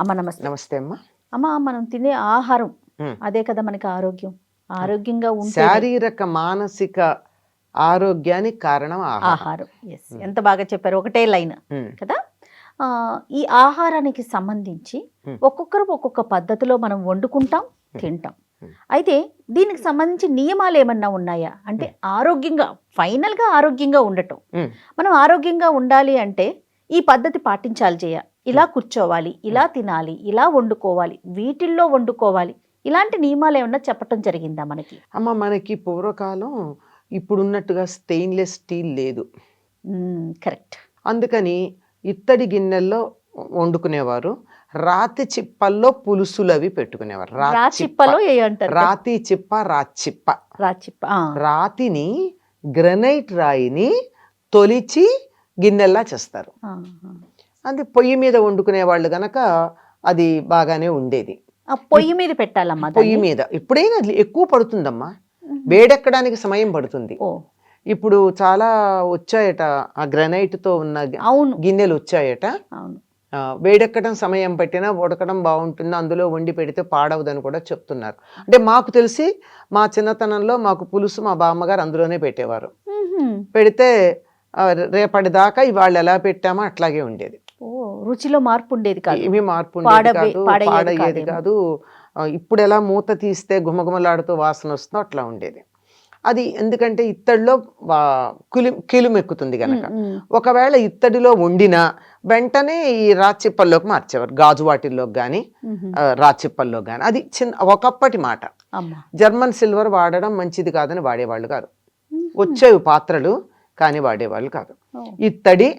అమ్మ నమస్తే. నమస్తే అమ్మా. అమ్మ మనం తినే ఆహారం అదే కదా మనకి ఆరోగ్యం. ఆరోగ్యంగా ఉంటే శారీరక మానసిక ఆరోగ్యానికి కారణం ఆహారం. ఎంత బాగా చెప్పారు, ఒకటే లైన్ కదా. ఈ ఆహారానికి సంబంధించి ఒక్కొక్కరు ఒక్కొక్క పద్ధతిలో మనం వండుకుంటాం, తింటాం. అయితే దీనికి సంబంధించి నియమాలు ఏమన్నా ఉన్నాయా? అంటే ఆరోగ్యంగా ఫైనల్గా ఆరోగ్యంగా ఉండటం, మనం ఆరోగ్యంగా ఉండాలి అంటే ఈ పద్ధతి పాటించాలి, ఇలా కూర్చోవాలి, ఇలా తినాలి, ఇలా వండుకోవాలి, వీటిల్లో వండుకోవాలి, ఇలాంటి నియమాలు ఏమన్నా చెప్పటం జరిగిందా మనకి? అమ్మ మనకి పూర్వకాలం ఇప్పుడున్నట్టుగా స్టెయిన్లెస్ స్టీల్ లేదు. కరెక్ట్. అందుకని ఇత్తడి గిన్నెల్లో వండుకునేవారు. రాతి చిప్పల్లో పులుసులు అవి పెట్టుకునేవారు. రాతి చిప్ప, రాచిప్ప. రాతిని గ్రనైట్ రాయిని తొలిచి గిన్నెల్లా చేస్తారు. అది పొయ్యి మీద వండుకునే వాళ్ళు గనక అది బాగానే ఉండేది. పొయ్యి మీద పెట్టాలమ్మా. పొయ్యి మీద ఎప్పుడైనా ఎక్కువ పడుతుందమ్మా, వేడెక్కడానికి సమయం పడుతుంది. ఇప్పుడు చాలా వచ్చాయట ఆ గ్రనైట్ తో ఉన్న గిన్నెలు వచ్చాయట. వేడెక్కడం సమయం పట్టినా ఉడకడం బాగుంటుంది, అందులో వండి పెడితే పాడవదని కూడా చెప్తున్నారు. అంటే మాకు తెలిసి మా చిన్నతనంలో మాకు పులుసు మా బామ్మగారు అందులోనే పెట్టేవారు. పెడితే రేపటి దాకా ఇవాళ ఎలా పెట్టామో అట్లాగే ఉండేది. రుచిలో మార్పు ఉండేది కాదు, ఏమీ మార్పు ఉండేది కాదు, పాడయ్యేది కాదు. ఇప్పుడు ఎలా మూత తీస్తే గుమగుమలాడుతూ వాసన వస్తుందో అట్లా ఉండేది. అది ఎందుకంటే ఇత్తడిలో కిలుమెక్కుతుంది గనక. ఒకవేళ ఇత్తడిలో వండినా వెంటనే ఈ రాచిప్పల్లోకి మార్చేవారు, గాజు వాటిల్లోకి కానీ రాచిప్పల్లోకి కానీ. అది ఒకప్పటి మాట. జర్మన్ సిల్వర్ వాడడం మంచిది కాదని వాడేవాళ్ళు కాదు. వచ్చేవి పాత్రలు కానీ వాడేవాళ్ళు కాదు. ఇత్తడి,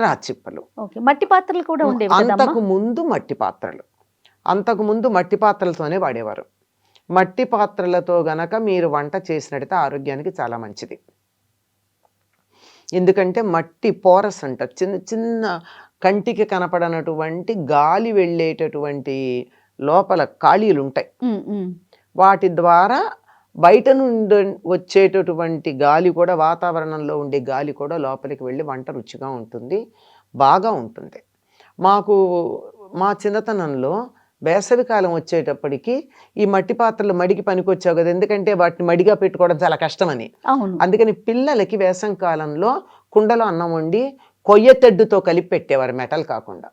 రాచిప్పలు. మట్టి పాత్రలు కూడా ఉండేవి. అంతకు ముందు మట్టి పాత్రలతోనే వాడేవారు. మట్టి పాత్రలతో గనక మీరు వంట చేసినట్టయితే ఆరోగ్యానికి చాలా మంచిది. ఎందుకంటే మట్టి పోరస్ అంటారు, చిన్న చిన్న కంటికి కనపడనటువంటి గాలి వెళ్ళేటటువంటి లోపల ఖాళీలు ఉంటాయి. వాటి ద్వారా బయట నుండి వచ్చేటటువంటి గాలి కూడా, వాతావరణంలో ఉండే గాలి కూడా లోపలికి వెళ్ళి వంట రుచిగా ఉంటుంది, బాగా ఉంటుంది. మా చిన్నతనంలో వేసవికాలం వచ్చేటప్పటికి ఈ మట్టి పాత్రలు మడికి పనికొచ్చావు కదా, ఎందుకంటే వాటిని మడిగా పెట్టుకోవడం చాలా కష్టమని. అందుకని పిల్లలకి వేసవి కాలంలో కుండలో అన్నం వండి కొయ్యతెడ్డుతో కలిపి పెట్టేవారు, మెటల్ కాకుండా.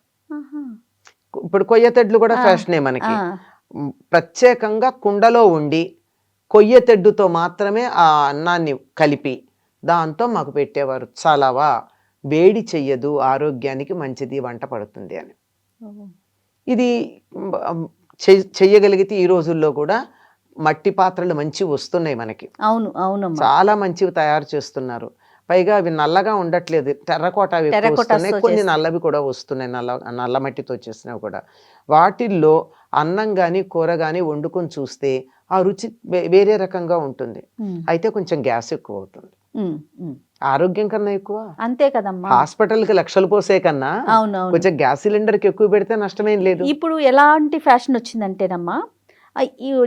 ఇప్పుడు కొయ్యతెడ్లు కూడా ఫ్యాషనే మనకి. ప్రత్యేకంగా కుండలో వండి కొయ్యతెడ్డుతో మాత్రమే ఆ అన్నాన్ని కలిపి దాంతో మాకు పెట్టేవారు. చాలావా వేడి చెయ్యదు, ఆరోగ్యానికి మంచిది, వంట పడుతుంది అని. ఇది చెయ్యగలిగితే ఈ రోజుల్లో కూడా మట్టి పాత్రలు మంచివి వస్తున్నాయి మనకి. చాలా మంచివి తయారు చేస్తున్నారు. పైగా అవి నల్లగా ఉండట్లేదు, టెర్రకోట వస్తున్నాయి, కొన్ని నల్లవి కూడా వస్తున్నాయి, నల్ల మట్టితో చేసినవి కూడా. వాటిల్లో అన్నం కానీ కూర కానీ వండుకొని చూస్తే ఆ రుచి వేరే రకంగా ఉంటుంది. అయితే కొంచెం గ్యాస్ ఎక్కువ అవుతుంది, ఆరోగ్యం కన్నా ఎక్కువ. అంతే కదమ్మా. హాస్పిటల్ కి లక్షలు పోసే కన్నా కొంచెం గ్యాస్ సిలిండర్ కి ఎక్కువ పెడితే నష్టమేం లేదు. ఇప్పుడు ఎలాంటి ఫ్యాషన్ వచ్చిందంటేనమ్మా,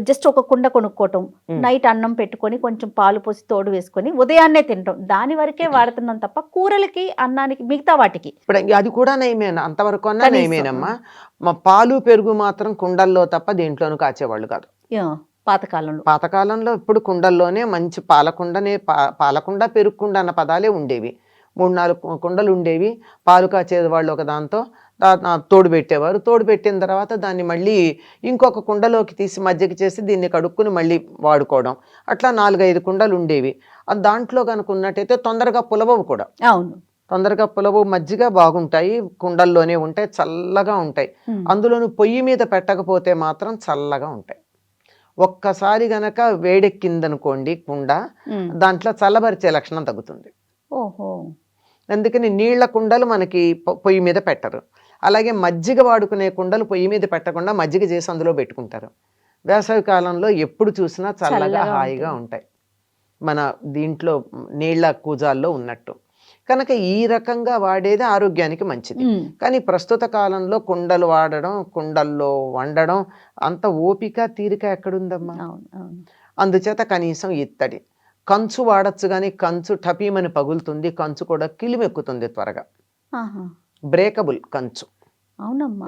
జస్ట్ ఒక కుండ కొనుక్కోవటం, నైట్ అన్నం పెట్టుకొని కొంచెం పాలు పోసి తోడు వేసుకొని ఉదయాన్నే తినటం, దాని వరకే వాడుతున్నాం తప్ప కూరలకి, అన్నానికి, మిగతా వాటికి ఇప్పుడు అది కూడా నయమేనా, అంతవరకు అన్నా నయమేనమ్మా. మా పాలు పెరుగు మాత్రం కుండల్లో తప్ప దేంట్లోనూ కాచేవాళ్ళు కాదు పాతకాలంలో. ఇప్పుడు కుండల్లోనే మంచి పాలకుండ పెరుగుకుండ అన్న పదాలే ఉండేవి. 3-4 కుండలు ఉండేవి. పాలు కాచేది వాళ్ళు ఒక దాంతో తోడు పెట్టేవారు. తోడు పెట్టిన తర్వాత దాన్ని మళ్ళీ ఇంకొక కుండలోకి తీసి మజ్జిగ చేసి దీన్ని కడుక్కుని మళ్ళీ వాడుకోవడం, అట్లా 4-5 కుండలు ఉండేవి. దాంట్లో కనుక ఉన్నట్టయితే తొందరగా పులవవు కూడా. తొందరగా పులవవు, మజ్జిగ బాగుంటాయి, కుండల్లోనే ఉంటాయి, చల్లగా ఉంటాయి. అందులోనూ పొయ్యి మీద పెట్టకపోతే మాత్రం చల్లగా ఉంటాయి. ఒక్కసారి గనక వేడెక్కిందనుకోండి కుండ, దాంట్లో చల్లబరిచే లక్షణం తగ్గుతుంది. అందుకని నీళ్ల కుండలు మనకి పొయ్యి మీద పెట్టరు. అలాగే మజ్జిగ వాడుకునే కుండలు పొయ్యి మీద పెట్టకుండా మజ్జిగ చేసి అందులో పెట్టుకుంటారు. వేసవి కాలంలో ఎప్పుడు చూసినా చల్లగా హాయిగా ఉంటాయి, మన దీంట్లో నీళ్ల కూజాల్లో ఉన్నట్టు. కనుక ఈ రకంగా వాడేది ఆరోగ్యానికి మంచిది. కానీ ప్రస్తుత కాలంలో కుండలు వాడడం, కుండల్లో వండడం అంత ఓపిక తీరిక ఎక్కడుందమ్మా. అందుచేత కనీసం ఇత్తడి కంచు వాడచ్చు కానీ కంచు టపీమని పగులుతుంది, కంచు కూడా కిలిమెక్కుతుంది త్వరగా. ఆహా. బ్రేకబుల్ కంచు. అవునమ్మా.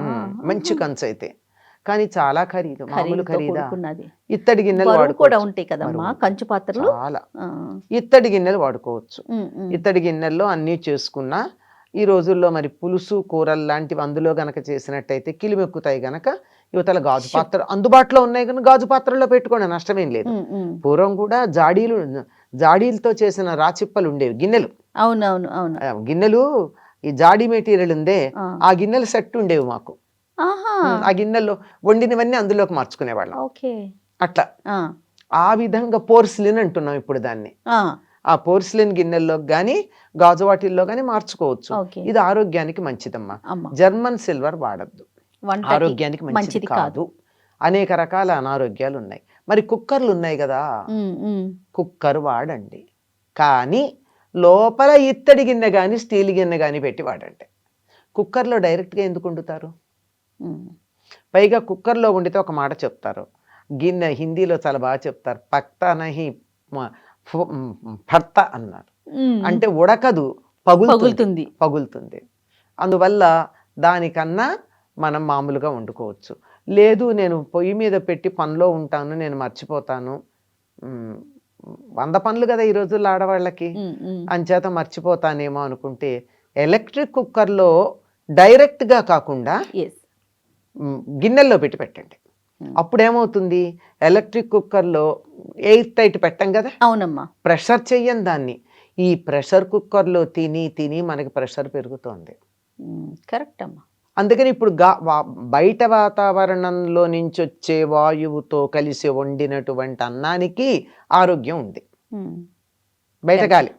మంచి కంచు అయితే, కానీ చాలా ఖరీదు. మామూలు ఖరీదుతో ఖరీదా? కూడుకున్నది. ఇత్తడి గిన్నెలు బరువు కూడా వాడుకోవచ్చు. ఉంటాయి కదమ్మా బరువు. కంచు పాత్రలు. చాలా ఆ. ఇత్తడి గిన్నెలు వాడుకోవచ్చు. ఉమ్, ఉమ్. ఇత్తడి గిన్నెల్లో అన్నీ చేసుకున్నా ఈ రోజుల్లో మరి పులుసు కూరలు లాంటివి అందులో గనక చేసినట్టయితే కిలిమెక్కుతాయి గనక యువతల గాజు పాత్ర అందుబాటులో ఉన్నాయి కనుక గాజు పాత్రల్లో పెట్టుకోండి, నష్టమేం లేదు. ఉమ్, ఉమ్. పూర్వం కూడా జాడీలతో చేసిన రాచిప్పలు ఉండేవి గిన్నెలు. అవునవును అవును. గిన్నెలు ఈ జాడీ మెటీరియల్ ఉందే, ఆ. ఆ గిన్నెల సెట్ ఉండేవి మాకు. ఆహా. ఆ గిన్నెల్లో వండినవన్నీ అందులోకి మార్చుకునేవాళ్ళం. ఓకే. అట్లా ఆ. ఆ విధంగా పోర్సిలిన్ అంటున్నాం ఇప్పుడు దాన్ని. ఆ. ఆ పోర్సిలిన్ గిన్నెల్లో కానీ గాజు వాటిల్లో కానీ మార్చుకోవచ్చు. ఓకే. ఇది ఆరోగ్యానికి మంచిదమ్మా. అమ్మ. జర్మన్ సిల్వర్ వాడద్దు, వంటకి ఆరోగ్యానికి మంచిది మంచిది కాదు. అనేక రకాల అనారోగ్యాలు ఉన్నాయి. మరి కుక్కర్లు ఉన్నాయి కదా, ఉమ్, ఉమ్. కుక్కర్ వాడండి, కానీ లోపల ఇత్తడి గిన్నె కానీ స్టీల్ గిన్నె కానీ పెట్టి వాడండి. కుక్కర్లో డైరెక్ట్గా ఎందుకు వండుతారు? ఉమ్. పైగా కుక్కర్లో వండితే ఒక మాట చెప్తారు, గిన్నె హిందీలో చాలా బాగా చెప్తారు, పక్తా నహి ఫర్తా అన్నారు. ఉమ్. అంటే ఉడకదు, పగులుతుంది. పగులుతుంది. అందువల్ల దానికన్నా మనం మామూలుగా వండుకోవచ్చు. లేదు నేను పొయ్యి మీద పెట్టి పనిలో ఉంటాను, నేను మర్చిపోతాను, 100 పనులు కదా ఈ రోజుల్లో ఆడవాళ్ళకి, ఉమ్, ఉమ్. అంచేత మర్చిపోతానేమో అనుకుంటే ఎలక్ట్రిక్ కుక్కర్లో డైరెక్ట్గా కాకుండా ఎస్. గిన్నెల్లో పెట్టి పెట్టండి. Hmm. అప్పుడేమవుతుంది, ఎలక్ట్రిక్ కుక్కర్లో ఎయిర్ టైట్ పెట్టం కదా, అవునమ్మా. ప్రెషర్ చెయ్యం దాన్ని. ఈ ప్రెషర్ కుక్కర్లో తిని తిని మనకి ప్రెషర్ పెరుగుతోంది. కరెక్ట్ అమ్మా. అందుకని ఇప్పుడు బయట వాతావరణంలో నుంచి వచ్చే వాయువుతో కలిసి వండినటువంటి అన్నానికి ఆరోగ్యం ఉంది, ఉమ్. బయట గాలి.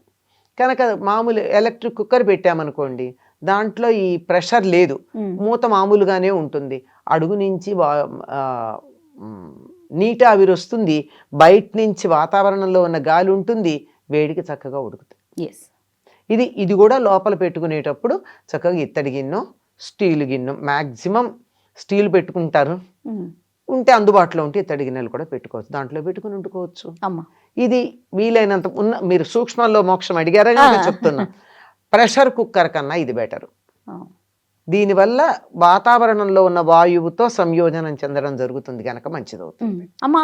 కనుక మామూలు ఎలక్ట్రిక్ కుక్కర్ పెట్టామనుకోండి, దాంట్లో ఈ ప్రెషర్ లేదు, ఉమ్. మూత మామూలుగానే ఉంటుంది, అడుగు నుంచి నీటి ఆవిరి వస్తుంది, బయట నుంచి వాతావరణంలో ఉన్న గాలి ఉంటుంది, వేడికి చక్కగా ఉడుకుతుంది. ఎస్. ఇది కూడా లోపల పెట్టుకునేటప్పుడు చక్కగా ఇత్తడి గిన్నె స్టీల్ గిన్నె, మ్యాక్సిమం స్టీల్ పెట్టుకుంటారు, ఉమ్. ఉంటే అందుబాటులో ఉంటే ఇత్తడి గిన్నెలు కూడా పెట్టుకోవచ్చు, దాంట్లో పెట్టుకుని వండుకోవచ్చు. అమ్మా. ఇది వీలైనంత మీరు సూక్ష్మంలో మోక్షం అడిగారా కనుక చెప్తున్నా, ప్రెషర్ కుక్కర్ కన్నా ఇది బెటరు. దీనివల్ల వాతావరణంలో ఉన్న వాయువుతో సంయోజనం చెందడం జరుగుతుంది కనుక మంచిదవుతుంది. అమ్మా,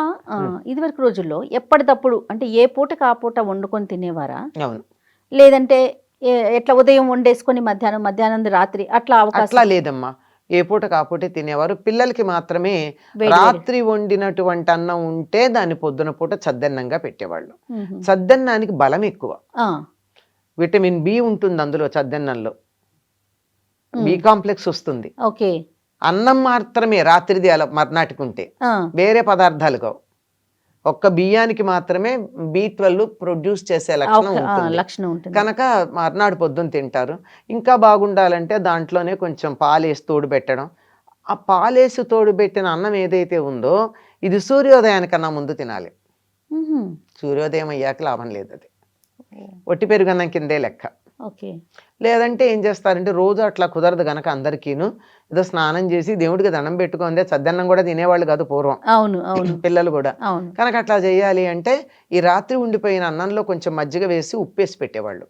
ఇదివరకు రోజుల్లో ఎప్పటికప్పుడు అంటే ఏ పూటకి ఆ పూట వండుకొని తినేవారా? అవును. లేదంటే ఎట్లా ఉదయం వండేసుకొని మధ్యాహ్నం రాత్రి అట్లా అట్లా లేదమ్మా, ఏ పూట కాపోతే తినేవారు. పిల్లలకి మాత్రమే రాత్రి వండినటువంటి అన్నం ఉంటే దాన్ని పొద్దున పూట చద్దన్నంగా పెట్టేవాళ్ళు. చద్దన్నానికి బలం ఎక్కువ, విటమిన్ బి ఉంటుంది అందులో, చద్దన్నంలో బి కాంప్లెక్స్ వస్తుంది. ఓకే. అన్నం మాత్రమే రాత్రిది అలా మర్నాటికి ఉంటే, వేరే పదార్థాలు కావు, ఒక్క బియ్యానికి మాత్రమే B12 ప్రొడ్యూస్ చేసే లక్షణం ఉంటుంది కనుక మర్నాడు పొద్దున్న తింటారు. ఇంకా బాగుండాలంటే దాంట్లోనే కొంచెం పాలేసి తోడు పెట్టడం. ఆ పాలేసి తోడు పెట్టిన అన్నం ఏదైతే ఉందో ఇది సూర్యోదయానికన్నా ముందు తినాలి. సూర్యోదయం అయ్యాక లాభం లేదు, అది ఒట్టి పెరుగన్నం కిందే లెక్క. లేదంటే ఏం చేస్తారంటే రోజు అట్లా కుదరదు గనక అందరికీను ఏదో స్నానం చేసి దేవుడికి దండం పెట్టుకుందే, చద్దన్నం కూడా తినేవాళ్ళు కాదు పూర్వం. అవును అవును. పిల్లలు కూడా. కనుక అట్లా చేయాలి అంటే ఈ రాత్రి ఉండిపోయిన అన్నంలో కొంచెం మజ్జిగ వేసి ఉప్పేసి పెట్టేవాళ్ళు.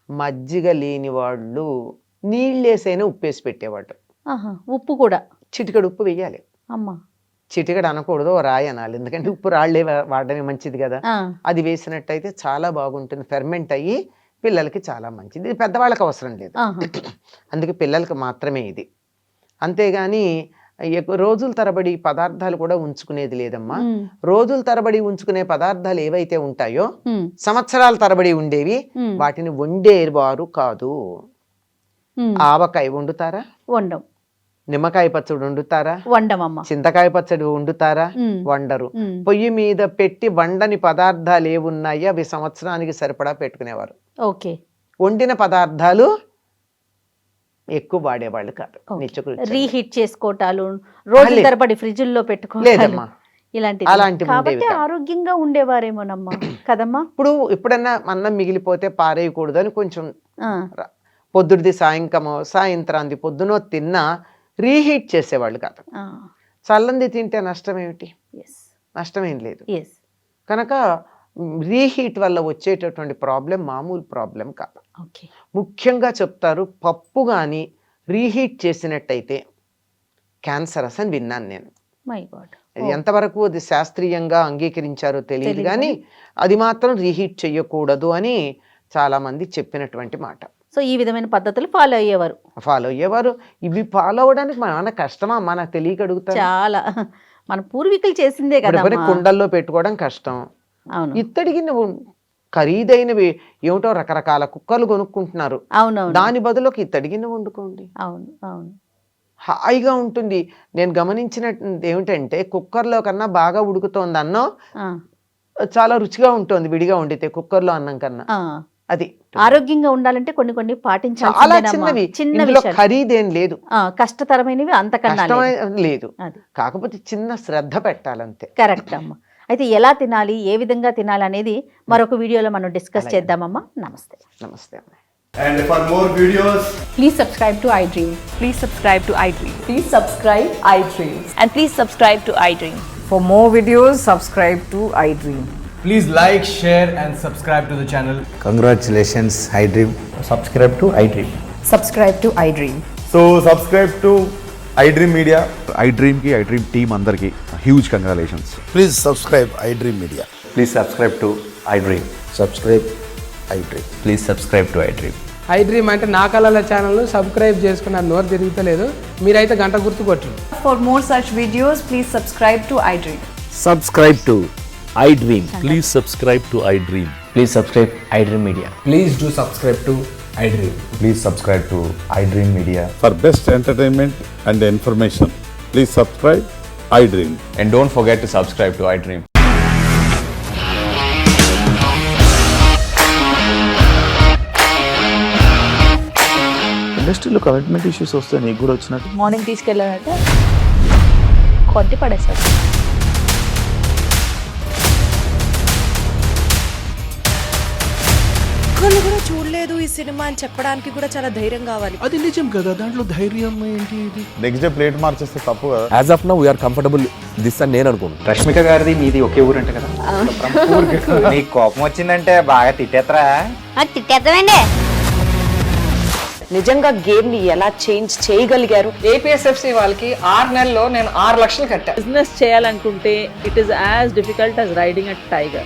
మజ్జిగ లేని వాళ్ళు నీళ్ళేసైనా ఉప్పేసి పెట్టేవాళ్ళు. ఉప్పు కూడా చిటికెడు ఉప్పు వేయాలి. చిటికెడు అనకూడదు, రాయి అనాలి, ఎందుకంటే ఉప్పు రాళ్లే వాడడమే మంచిది కదా. అది వేసినట్టయితే చాలా బాగుంటుంది, ఫెర్మెంట్ అయ్యి పిల్లలకి చాలా మంచిది. ఇది పెద్దవాళ్ళకి అవసరం లేదు, అందుకే పిల్లలకి మాత్రమే ఇది. అంతేగాని రోజుల తరబడి పదార్థాలు కూడా ఉంచుకునేది లేదమ్మా. రోజుల తరబడి ఉంచుకునే పదార్థాలు ఏవైతే ఉంటాయో సంవత్సరాల తరబడి ఉండేవి, వాటిని వండేవారు కాదు. ఆవకాయ వండుతారా? వండం. నిమ్మకాయ పచ్చడి వండుతారా? వండమమ్మ. చింతకాయ పచ్చడి వండుతారా? వండరు. పొయ్యి మీద పెట్టి వండని పదార్థాలు ఏమున్నాయో అవి సంవత్సరానికి సరిపడా పెట్టుకునేవారు. ఓకే. వండిన పదార్థాలు ఎక్కువ వాడేవాళ్ళు కాదు. రీహీట్ చేసుకోవటాలు, రోజుల తరబడి ఫ్రిడ్జ్లో పెట్టుకోలేదమ్మా, అలాంటి కాబట్టి ఆరోగ్యంగా ఉండేవారేమోనమ్మా కదమ్మా. ఎప్పుడన్నా అన్నం మిగిలిపోతే పారేయకూడదు అని కొంచెం పొద్దుడిది సాయంత్రాంది పొద్దునో తిన్నా రీహీట్ చేసేవాళ్ళు కాదు. చల్లంది తింటే నష్టం ఏమిటి? నష్టమేం లేదు. కనుక రీహీట్ వల్ల వచ్చేటటువంటి ప్రాబ్లం మామూలు ప్రాబ్లం కాదు. ఓకే. ముఖ్యంగా చెప్తారు పప్పు కానీ రీహీట్ చేసినట్టయితే క్యాన్సర్ అని విన్నాను నేను. My God. అది ఎంతవరకు అది శాస్త్రీయంగా అంగీకరించారో తెలియదు కానీ అది మాత్రం రీహీట్ చేయకూడదు అని చాలా మంది చెప్పినటువంటి మాట. సో ఈ విధమైన పద్ధతులు ఫాలో అయ్యేవారు. ఇవి ఫాలో అవ్వడానికి మన కష్టమా, మనకు తెలియక అడుగుతారు. చాలా మన పూర్వీకులు చేసిందే కదా. కుండల్లో పెట్టుకోవడం కష్టం. అవును. ఇత్తడికి నువ్వు ఖరీదైనవి ఏమిటో రకరకాల కుక్కర్లు కొనుక్కుంటున్నారు. అవునవును. దాని బదులు ఇత్తడి గిన్నె వండుకోండి. అవును అవును. హాయిగా ఉంటుంది. నేను గమనించిన ఏమిటంటే కుక్కర్లో కన్నా బాగా ఉడుకుతోంది అన్నం, చాలా రుచిగా ఉంటుంది విడిగా వండితే కుక్కర్లో అన్నం కన్నా. అది ఆరోగ్యంగా ఉండాలంటే కొన్ని కొన్ని పాటించాలి. చాలా చిన్నవి, ఖరీదేం లేదు, కష్టతరమైనవి అంతకన్నా లేదు. కాకపోతే చిన్న శ్రద్ధ పెట్టాలంతే. కరెక్ట్ అమ్మా. అయితే ఎలా తినాలి, ఏ విధంగా తినాలి అనేది మరొక వీడియోలో మనం డిస్కస్ చేద్దామమ్మా. నమస్తే. నమస్తే అమ్మా. And for more videos, please subscribe to iDream. Please subscribe to iDream. Please subscribe iDream. And please subscribe to iDream. For more videos, subscribe to iDream. please like, share and subscribe to the channel. Congratulations, iDream. Subscribe to iDream. Subscribe to iDream. So subscribe to iDream Media. iDream ki iDream team andarki huge congratulations. Please subscribe iDream Media. Please subscribe to iDream. Subscribe iDream. Please subscribe to iDream. iDream అంటే నా కళల channel subscribe చేసుకున్న నోరు తిరుగుతలేదు, మీరైతే గంట గుర్తు కొట్టండి. For more such videos, please subscribe to iDream. Subscribe to iDream. Please subscribe to iDream. Please subscribe iDream Media. Please do subscribe to iDream. Please subscribe to iDream Media. For best entertainment and information, please subscribe iDream. And don't forget to subscribe to iDream. ఇండస్ట్రీలో commitment issues వస్తే నీకు కూడా వచ్చినట్టు. Morning తీసుకెళ్ళాలంటే కొట్టి పడేస్తారు. ఒక్కళ్ళు కూడా చూడలేదు ఈ సినిమా అని చెప్పడానికి కూడా చాలా ధైర్యం కావాలి. అది నిజం కదా, దాంట్లో ధైర్యం ఏంటి? ఇది నెక్స్ట్ డే ప్లేట్ మార్చేస్తే తప్పు కదా. As of now we are comfortable this అని నేను అనుకుంటున్నాను. రష్మిక గారిది మీది ఒకే ఊరు అంటే కదా. నీకు కోపం వచ్చిందంటే బాగా తిట్టేత్తరా? తిట్టేద్దామండి. నిజంగా గేమ్ ని ఎలా చేంజ్ చేయగలిగారు? ఏపీఎస్ఎఫ్సి వాళ్ళకి 6 నెలల్లో నేను 6 లక్షలు కట్టా. బిజినెస్ చేయాలనుకుంటే it is as difficult as riding a tiger.